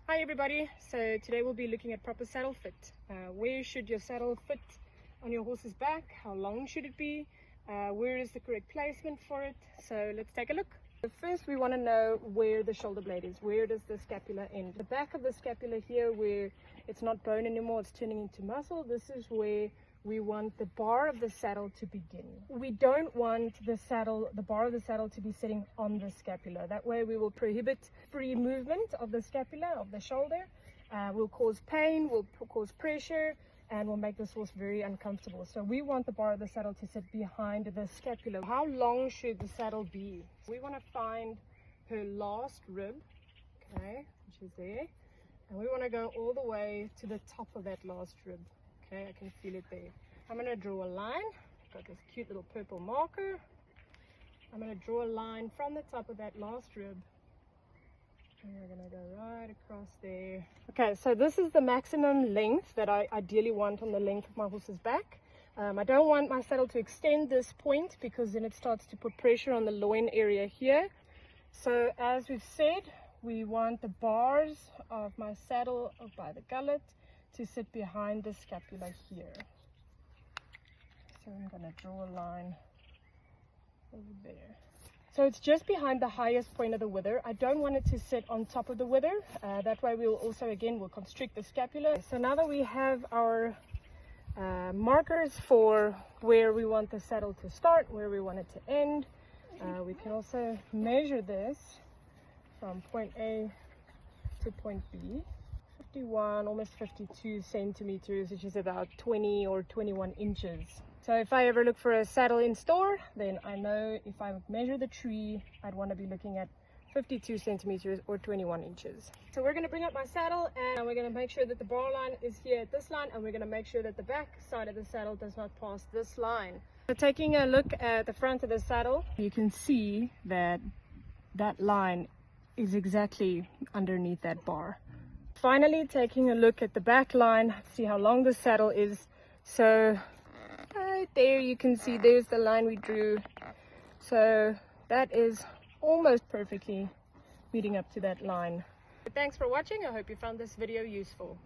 Hi everybody, so today we'll be looking at proper saddle fit. Where should your saddle fit on your horse's back? How long should it be? Where is the correct placement for it? So let's take a look. So first we want to know where the shoulder blade is. Where does the scapula end? The back of the scapula here, where it's not bone anymore, it's turning into muscle. This is where we want the bar of the saddle to begin. We don't want the bar of the saddle to be sitting on the scapula. That way we will prohibit free movement of the scapula, of the shoulder. Will cause pain, will cause pressure, and will make this horse very uncomfortable. So we want the bar of the saddle to sit behind the scapula. How long should the saddle be? We want to find her last rib, okay, which is there. And we want to go all the way to the top of that last rib. Okay, I can feel it there. I'm going to draw a line. I've got this cute little purple marker. I'm going to draw a line from the top of that last rib. And we're going to go right across there. Okay, so this is the maximum length that I ideally want on the length of my horse's back. I don't want my saddle to extend this point because then it starts to put pressure on the loin area here. So as we've said, we want the bars of my saddle by the gullet to sit behind the scapula here. So I'm going to draw a line over there. So it's just behind the highest point of the wither. I don't want it to sit on top of the wither. That way we'll constrict the scapula. So now that we have our markers for where we want the saddle to start, where we want it to end, we can also measure this from point A to point B. 51, almost 52 centimeters, which is about 20 or 21 inches. So if I ever look for a saddle in store, then I know if I measure the tree, I'd want to be looking at 52 centimeters or 21 inches. So we're going to bring up my saddle and we're going to make sure that the bar line is here at this line, and we're going to make sure that the back side of the saddle does not pass this line. So taking a look at the front of the saddle, you can see that that line is exactly underneath that bar. Finally, taking a look at the back line, see how long the saddle is. So right there you can see there's the line we drew. So that is almost perfectly meeting up to that line. Thanks for watching. I hope you found this video useful.